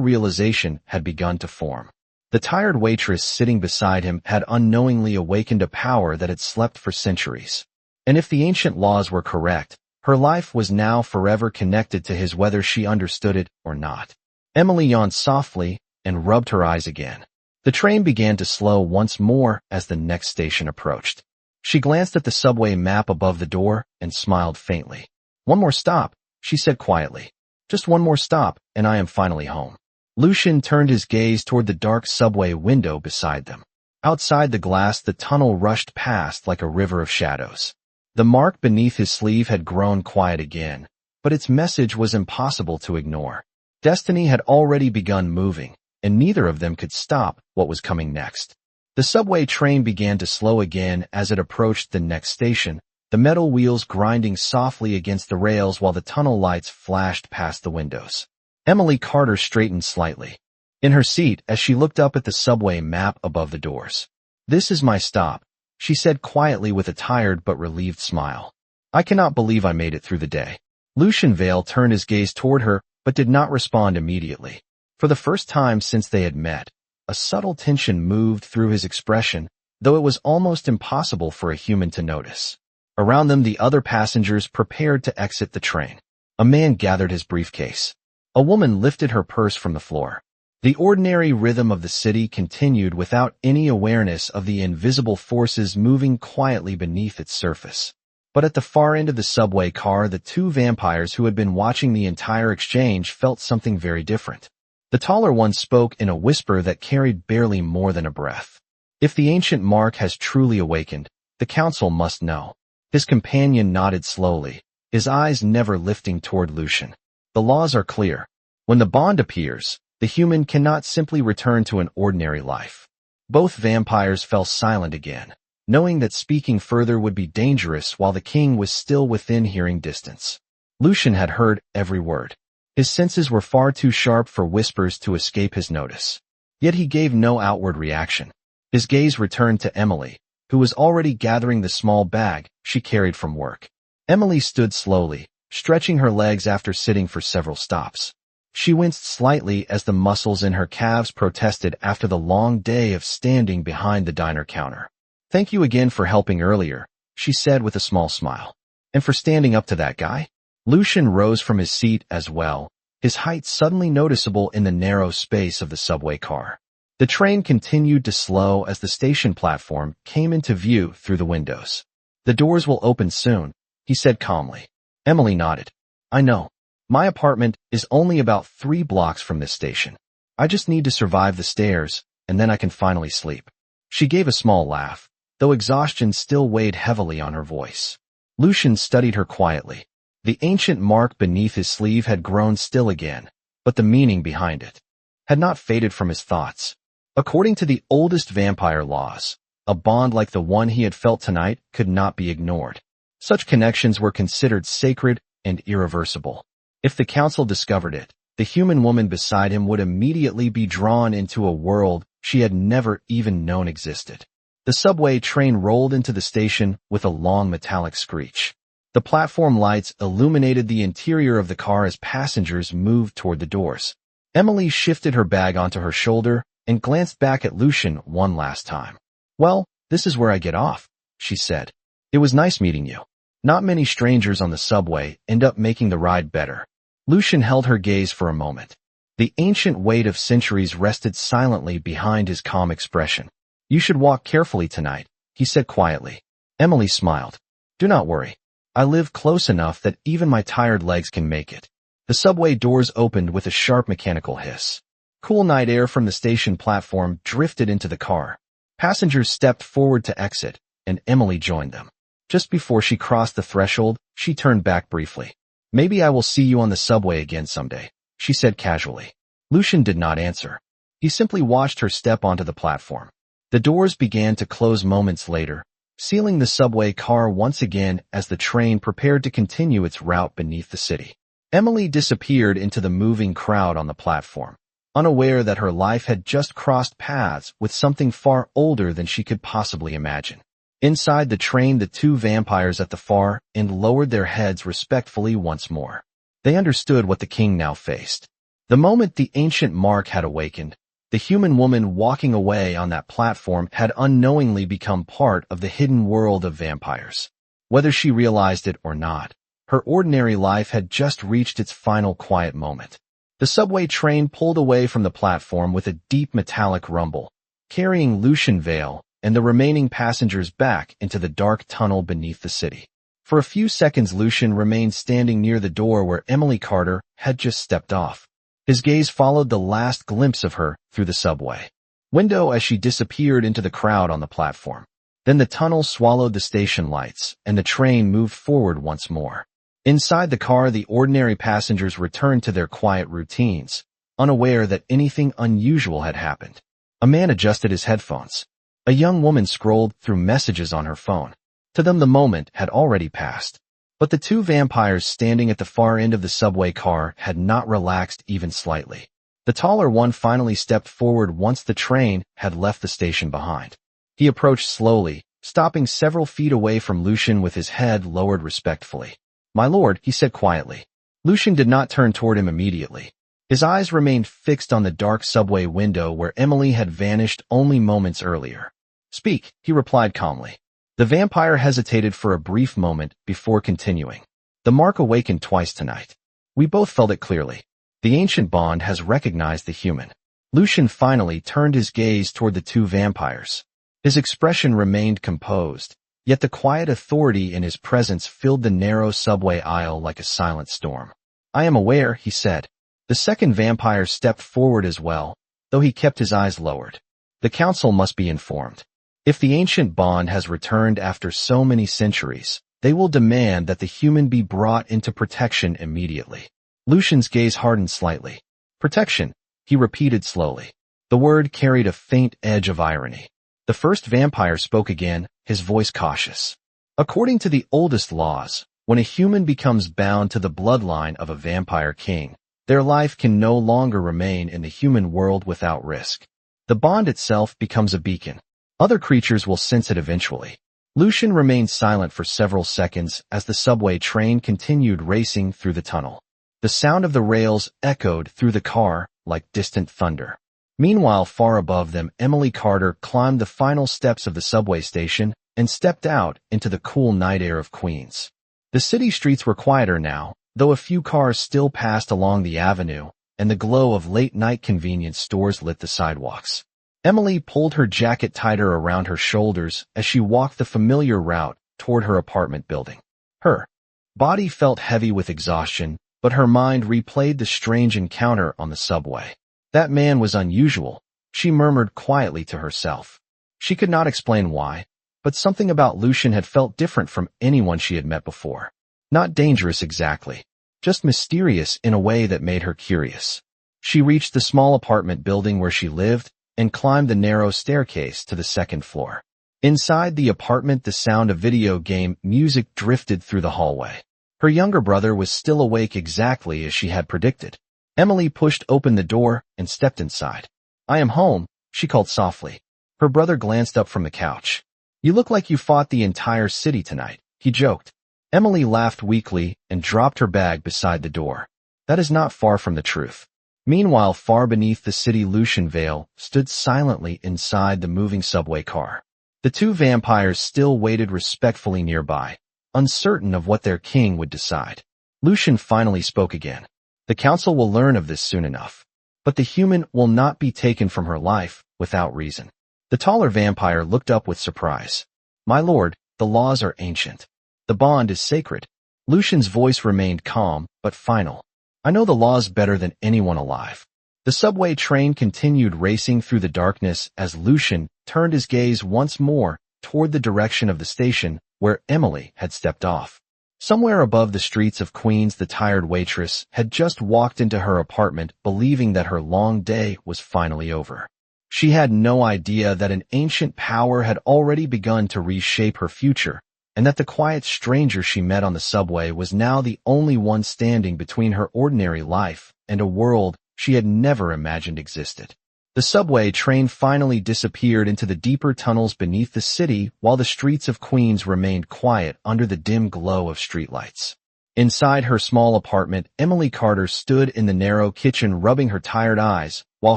realization had begun to form. The tired waitress sitting beside him had unknowingly awakened a power that had slept for centuries. And if the ancient laws were correct, Her life was now forever connected to his, whether she understood it or not. Emily yawned softly and rubbed her eyes again. The train began to slow once more as the next station approached. She glanced at the subway map above the door and smiled faintly. "One more stop," she said quietly. "Just one more stop, and I am finally home." Lucian turned his gaze toward the dark subway window beside them. Outside the glass, the tunnel rushed past like a river of shadows. The mark beneath his sleeve had grown quiet again, but its message was impossible to ignore. Destiny had already begun moving, and neither of them could stop what was coming next. The subway train began to slow again as it approached the next station, the metal wheels grinding softly against the rails while the tunnel lights flashed past the windows. Emily Carter straightened slightly in her seat as she looked up at the subway map above the doors. "This is my stop," she said quietly with a tired but relieved smile. "I cannot believe I made it through the day." Lucian Vale turned his gaze toward her but did not respond immediately. For the first time since they had met, a subtle tension moved through his expression, though it was almost impossible for a human to notice. Around them, the other passengers prepared to exit the train. A man gathered his briefcase. A woman lifted her purse from the floor. The ordinary rhythm of the city continued without any awareness of the invisible forces moving quietly beneath its surface. But at the far end of the subway car, the two vampires who had been watching the entire exchange felt something very different. The taller one spoke in a whisper that carried barely more than a breath. "If the ancient mark has truly awakened, the council must know." His companion nodded slowly, his eyes never lifting toward Lucian. "The laws are clear. When the bond appears, the human cannot simply return to an ordinary life." Both vampires fell silent again, knowing that speaking further would be dangerous while the king was still within hearing distance. Lucian had heard every word. His senses were far too sharp for whispers to escape his notice. Yet he gave no outward reaction. His gaze returned to Emily, who was already gathering the small bag she carried from work. Emily stood slowly, stretching her legs after sitting for several stops. She winced slightly as the muscles in her calves protested after the long day of standing behind the diner counter. "Thank you again for helping earlier," she said with a small smile. "And for standing up to that guy?" Lucian rose from his seat as well, his height suddenly noticeable in the narrow space of the subway car. The train continued to slow as the station platform came into view through the windows. "The doors will open soon," he said calmly. Emily nodded. "I know. My apartment is only about 3 blocks from this station. I just need to survive the stairs, and then I can finally sleep." She gave a small laugh, though exhaustion still weighed heavily on her voice. Lucian studied her quietly. The ancient mark beneath his sleeve had grown still again, but the meaning behind it had not faded from his thoughts. According to the oldest vampire laws, a bond like the one he had felt tonight could not be ignored. Such connections were considered sacred and irreversible. If the council discovered it, the human woman beside him would immediately be drawn into a world she had never even known existed. The subway train rolled into the station with a long metallic screech. The platform lights illuminated the interior of the car as passengers moved toward the doors. Emily shifted her bag onto her shoulder and glanced back at Lucian one last time. "Well, this is where I get off," she said. "It was nice meeting you." Not many strangers on the subway end up making the ride better. Lucian held her gaze for a moment. The ancient weight of centuries rested silently behind his calm expression. "You should walk carefully tonight," he said quietly. Emily smiled. "Do not worry. I live close enough that even my tired legs can make it." The subway doors opened with a sharp mechanical hiss. Cool night air from the station platform drifted into the car. Passengers stepped forward to exit, and Emily joined them. Just before she crossed the threshold, she turned back briefly. "Maybe I will see you on the subway again someday," she said casually. Lucian did not answer. He simply watched her step onto the platform. The doors began to close moments later, sealing the subway car once again as the train prepared to continue its route beneath the city. Emily disappeared into the moving crowd on the platform, unaware that her life had just crossed paths with something far older than she could possibly imagine. Inside the train, the two vampires at the far end lowered their heads respectfully once more. They understood what the king now faced. The moment the ancient mark had awakened, the human woman walking away on that platform had unknowingly become part of the hidden world of vampires. Whether she realized it or not, Her ordinary life had just reached its final quiet moment. The subway train pulled away from the platform with a deep metallic rumble, carrying Lucian Vale and the remaining passengers back into the dark tunnel beneath the city. For a few seconds, Lucian remained standing near the door where Emily Carter had just stepped off. His gaze followed the last glimpse of her through the subway window as she disappeared into the crowd on the platform. Then the tunnel swallowed the station lights, and the train moved forward once more. Inside the car, the ordinary passengers returned to their quiet routines, unaware that anything unusual had happened. A man adjusted his headphones. A young woman scrolled through messages on her phone. To them, the moment had already passed. But the two vampires standing at the far end of the subway car had not relaxed even slightly. The taller one finally stepped forward once the train had left the station behind. He approached slowly, stopping several feet away from Lucian with his head lowered respectfully. "My lord," he said quietly. Lucian did not turn toward him immediately. His eyes remained fixed on the dark subway window where Emily had vanished only moments earlier. "Speak," he replied calmly. The vampire hesitated for a brief moment before continuing. "The mark awakened twice tonight. We both felt it clearly. The ancient bond has recognized the human." Lucian finally turned his gaze toward the two vampires. His expression remained composed, yet the quiet authority in his presence filled the narrow subway aisle like a silent storm. "I am aware," he said. The second vampire stepped forward as well, though he kept his eyes lowered. "The council must be informed. If the ancient bond has returned after so many centuries, they will demand that the human be brought into protection immediately." Lucian's gaze hardened slightly. "Protection," he repeated slowly. The word carried a faint edge of irony. The first vampire spoke again, his voice cautious. "According to the oldest laws, when a human becomes bound to the bloodline of a vampire king, their life can no longer remain in the human world without risk. The bond itself becomes a beacon. Other creatures will sense it eventually." Lucian remained silent for several seconds as the subway train continued racing through the tunnel. The sound of the rails echoed through the car like distant thunder. Meanwhile, far above them, Emily Carter climbed the final steps of the subway station and stepped out into the cool night air of Queens. The city streets were quieter now, though a few cars still passed along the avenue, and the glow of late-night convenience stores lit the sidewalks. Emily pulled her jacket tighter around her shoulders as she walked the familiar route toward her apartment building. Her body felt heavy with exhaustion, but her mind replayed the strange encounter on the subway. That man was unusual, she murmured quietly to herself. She could not explain why, but something about Lucian had felt different from anyone she had met before. Not dangerous exactly, just mysterious in a way that made her curious. She reached the small apartment building where she lived and climbed the narrow staircase to the second floor. Inside the apartment, the sound of video game music drifted through the hallway. Her younger brother was still awake exactly as she had predicted. Emily pushed open the door and stepped inside. "I am home," she called softly. Her brother glanced up from the couch. "You look like you fought the entire city tonight," he joked. Emily laughed weakly and dropped her bag beside the door. "That is not far from the truth." Meanwhile, far beneath the city, Lucian Vale stood silently inside the moving subway car. The two vampires still waited respectfully nearby, uncertain of what their king would decide. Lucian finally spoke again. "The council will learn of this soon enough. But the human will not be taken from her life without reason." The taller vampire looked up with surprise. "My lord, the laws are ancient. The bond is sacred." Lucian's voice remained calm but final. "I know the laws better than anyone alive." The subway train continued racing through the darkness as Lucian turned his gaze once more toward the direction of the station where Emily had stepped off. Somewhere above the streets of Queens, the tired waitress had just walked into her apartment believing that her long day was finally over. She had no idea that an ancient power had already begun to reshape her future, and that the quiet stranger she met on the subway was now the only one standing between her ordinary life and a world she had never imagined existed. The subway train finally disappeared into the deeper tunnels beneath the city while the streets of Queens remained quiet under the dim glow of streetlights. Inside her small apartment, Emily Carter stood in the narrow kitchen rubbing her tired eyes while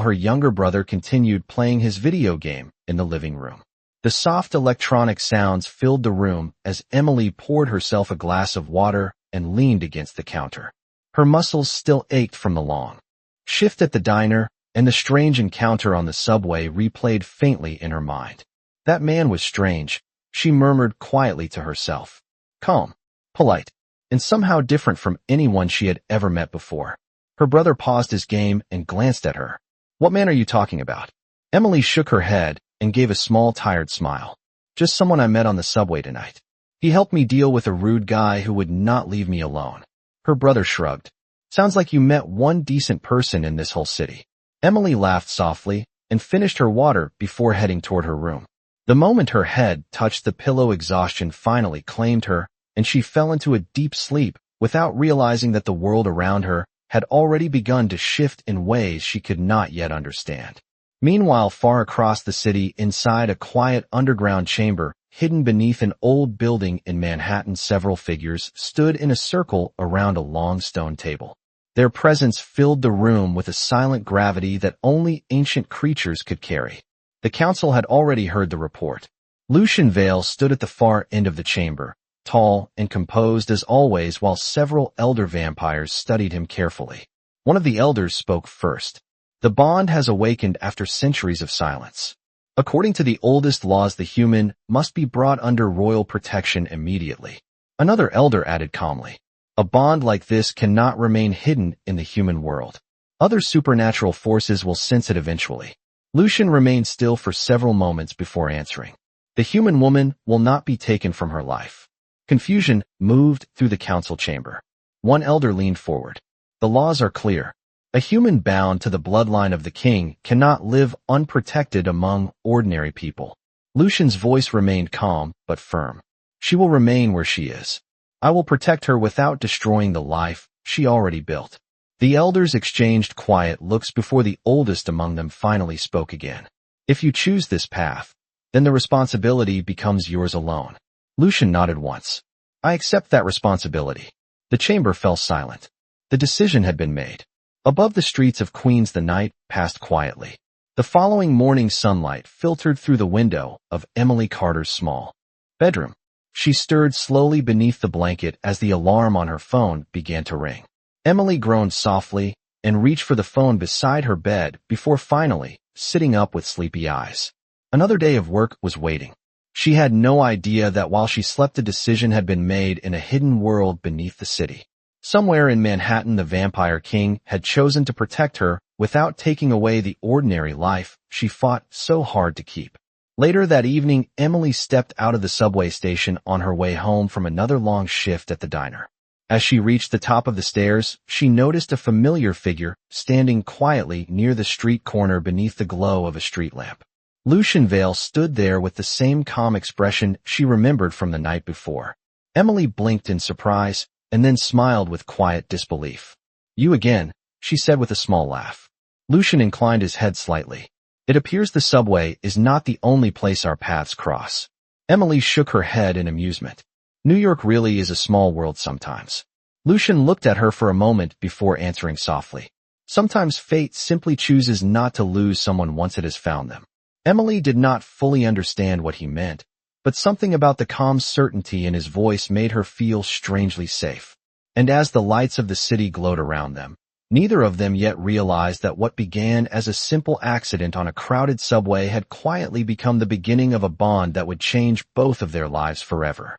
her younger brother continued playing his video game in the living room. The soft electronic sounds filled the room as Emily poured herself a glass of water and leaned against the counter. Her muscles still ached from the long shift at the diner, and the strange encounter on the subway replayed faintly in her mind. That man was strange, she murmured quietly to herself. Calm, polite, and somehow different from anyone she had ever met before. Her brother paused his game and glanced at her. What man are you talking about? Emily shook her head and gave a small tired smile. Just someone I met on the subway tonight. He helped me deal with a rude guy who would not leave me alone. Her brother shrugged. Sounds like you met one decent person in this whole city. Emily laughed softly and finished her water before heading toward her room. The moment her head touched the pillow, exhaustion finally claimed her, and she fell into a deep sleep without realizing that the world around her had already begun to shift in ways she could not yet understand. Meanwhile, far across the city, inside a quiet underground chamber, hidden beneath an old building in Manhattan, several figures stood in a circle around a long stone table. Their presence filled the room with a silent gravity that only ancient creatures could carry. The council had already heard the report. Lucian Vale stood at the far end of the chamber, tall and composed as always, while several elder vampires studied him carefully. One of the elders spoke first. The bond has awakened after centuries of silence. According to the oldest laws, the human must be brought under royal protection immediately. Another elder added calmly, a bond like this cannot remain hidden in the human world. Other supernatural forces will sense it eventually. Lucian remained still for several moments before answering. The human woman will not be taken from her life. Confusion moved through the council chamber. One elder leaned forward. The laws are clear. A human bound to the bloodline of the king cannot live unprotected among ordinary people. Lucian's voice remained calm but firm. She will remain where she is. I will protect her without destroying the life she already built. The elders exchanged quiet looks before the oldest among them finally spoke again. If you choose this path, then the responsibility becomes yours alone. Lucian nodded once. I accept that responsibility. The chamber fell silent. The decision had been made. Above the streets of Queens the night passed quietly. The following morning sunlight filtered through the window of Emily Carter's small bedroom. She stirred slowly beneath the blanket as the alarm on her phone began to ring. Emily groaned softly and reached for the phone beside her bed before finally sitting up with sleepy eyes. Another day of work was waiting. She had no idea that while she slept, a decision had been made in a hidden world beneath the city. Somewhere in Manhattan, the Vampire King had chosen to protect her without taking away the ordinary life she fought so hard to keep. Later that evening, Emily stepped out of the subway station on her way home from another long shift at the diner. As she reached the top of the stairs, she noticed a familiar figure standing quietly near the street corner beneath the glow of a street lamp. Lucian Vale stood there with the same calm expression she remembered from the night before. Emily blinked in surprise and then smiled with quiet disbelief. You again, she said with a small laugh. Lucian inclined his head slightly. It appears the subway is not the only place our paths cross. Emily shook her head in amusement. New York really is a small world sometimes. Lucian looked at her for a moment before answering softly. Sometimes fate simply chooses not to lose someone once it has found them. Emily did not fully understand what he meant, but something about the calm certainty in his voice made her feel strangely safe. And as the lights of the city glowed around them, neither of them yet realized that what began as a simple accident on a crowded subway had quietly become the beginning of a bond that would change both of their lives forever.